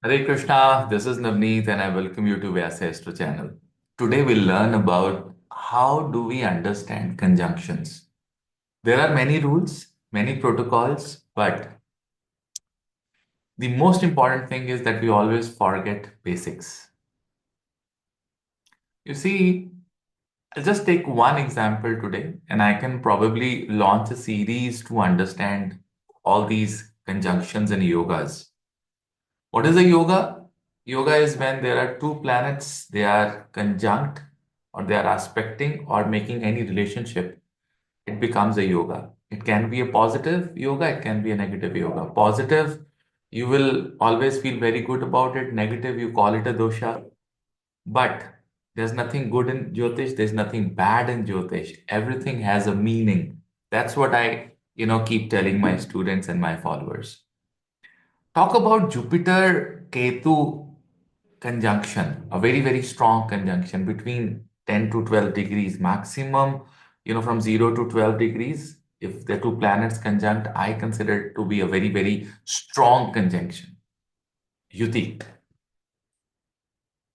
Hare Krishna, this is Navneet and I welcome you to Vyasa Astro channel. Today we'll learn about how do we understand conjunctions. There are many rules, many protocols, but the most important thing is that we always forget basics. You see, I'll just take one example today and I can probably launch a series to understand all these conjunctions and yogas. What is a yoga? Yoga is when there are two planets, they are conjunct or they are aspecting or making any relationship. It becomes a yoga. It can be a positive yoga, it can be a negative yoga. Positive, you will always feel very good about it. Negative, you call it a dosha. But there's nothing good in Jyotish, there's nothing bad in Jyotish. Everything has a meaning. That's what I keep telling my students and my followers. Talk about Jupiter Ketu conjunction, a very, very strong conjunction between 10 to 12 degrees maximum, from 0 to 12 degrees. If the two planets conjunct, I consider it to be a very, very strong conjunction. Yuti.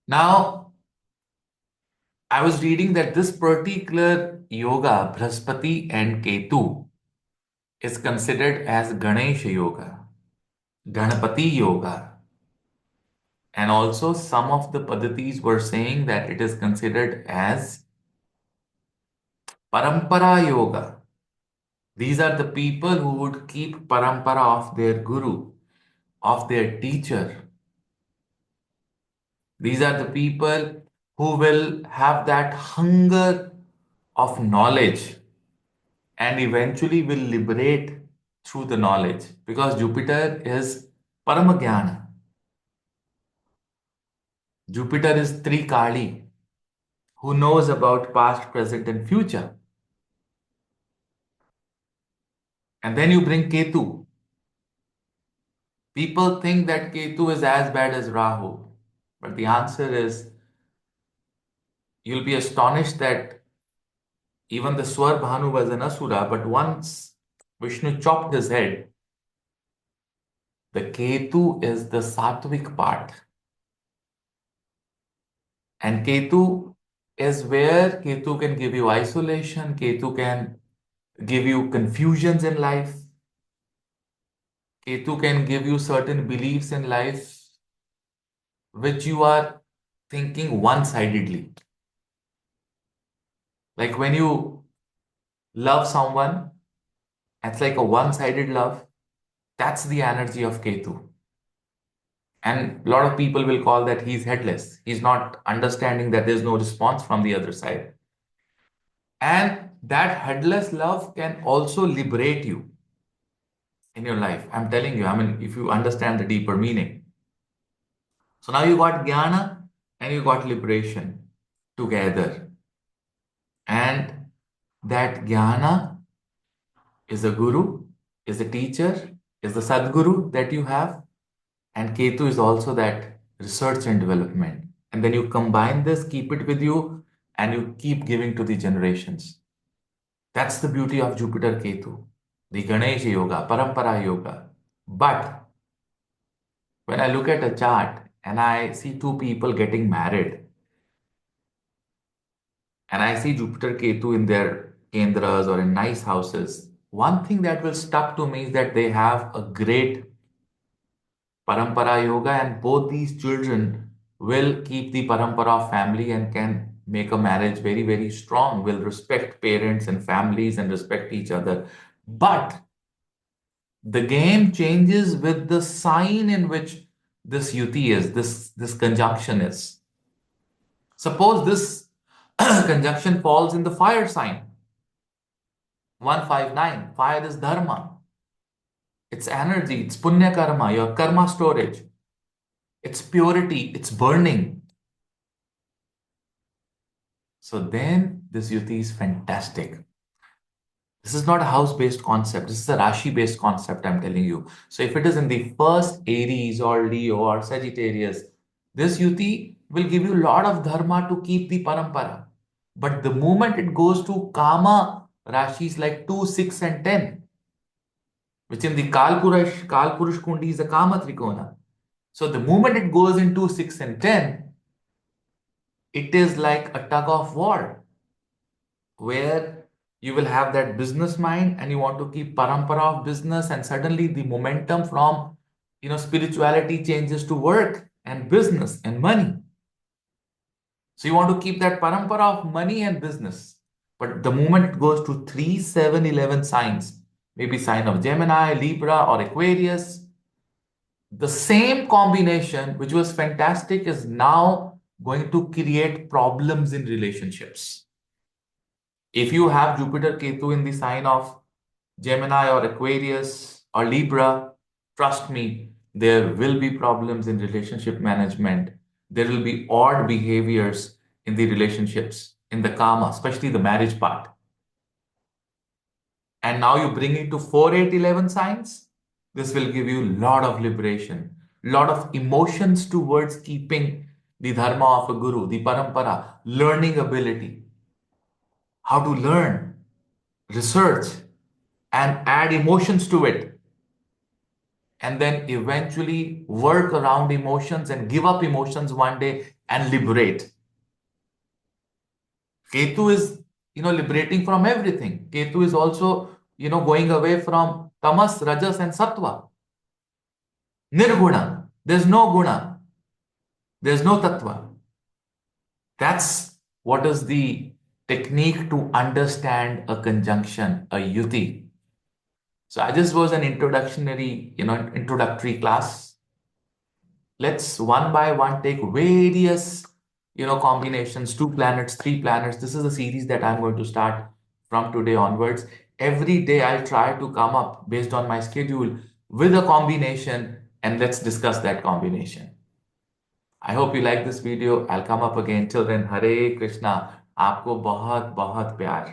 Now, I was reading that this particular yoga, Brahaspati and Ketu, is considered as Ganesh yoga, Ganapati yoga. And also, some of the Padatis were saying that it is considered as Parampara yoga. These are the people who would keep parampara of their guru, of their teacher. These are the people who will have that hunger of knowledge and eventually will liberate through the knowledge because Jupiter is Paramagyana. Jupiter is Trikali, who knows about past, present, and future. And then you bring Ketu. People think that Ketu is as bad as Rahu. But the answer is you'll be astonished that even the Swar Bhanu was an Asura, but once Vishnu chopped his head, the Ketu is the sattvic part. And Ketu is where Ketu can give you isolation, Ketu can give you confusions in life, Ketu can give you certain beliefs in life which you are thinking one sidedly. Like when you love someone, it's like a one sided love. That's the energy of Ketu. And a lot of people will call that he's headless. He's not understanding that there's no response from the other side. And that headless love can also liberate you in your life. I'm telling you, I mean, if you understand the deeper meaning. So now you got jnana and you got liberation together. And that jnana is a guru, is a teacher, is the Sadguru that you have. And Ketu is also that research and development. And then you combine this, keep it with you, and you keep giving to the generations. That's the beauty of Jupiter Ketu, the Ganesh Yoga, Parampara Yoga. But when I look at a chart and I see two people getting married, and I see Jupiter Ketu in their kendras or in nice houses, one thing that will stuck to me is that they have a great Parampara Yoga, and both these children will keep the Parampara of family and can make a marriage very, very strong, will respect parents and families and respect each other. But the game changes with the sign in which this yuti is, this conjunction is. Suppose this conjunction falls in the fire sign, 159. Fire is dharma, it's energy, it's punya karma, your karma storage, it's purity, it's burning. So then this yuti is fantastic. This is not a house-based concept. This is a Rashi-based concept, I'm telling you. So if it is in the first Aries or Leo or Sagittarius, this yuti will give you a lot of dharma to keep the parampara. But the moment it goes to Kama Rashis like 2, 6, and 10, which in the Kalpurush Kundi is a Kama Trikona. So the moment it goes into 6 and 10, it is like a tug of war where you will have that business mind and you want to keep parampara of business, and suddenly the momentum from spirituality changes to work and business and money. So you want to keep that parampara of money and business. But the moment it goes to 3, 7, 11 signs, maybe sign of Gemini, Libra, or Aquarius, the same combination, which was fantastic, is now going to create problems in relationships. If you have Jupiter Ketu in the sign of Gemini or Aquarius or Libra, trust me, there will be problems in relationship management. There will be odd behaviors in the relationships, in the karma, especially the marriage part. And now you bring it to 4, 8, 11 signs. This will give you a lot of liberation, lot of emotions towards keeping the dharma of a guru, the parampara, learning ability, how to learn, research, and add emotions to it, and then eventually work around emotions and give up emotions one day and liberate. Ketu is, liberating from everything. Ketu is also, going away from tamas, rajas, and sattva. Nirguna. There's no guna. There's no tattva. That's what is the technique to understand a conjunction, a yuti. So I just was an introductory class. Let's one by one take various, combinations, 2 planets, 3 planets. This is a series that I'm going to start from today onwards. Every day I'll try to come up based on my schedule with a combination, and let's discuss that combination. I hope you like this video. I'll come up again. Till then, Hare Krishna. आपको बहुत बहुत प्यार.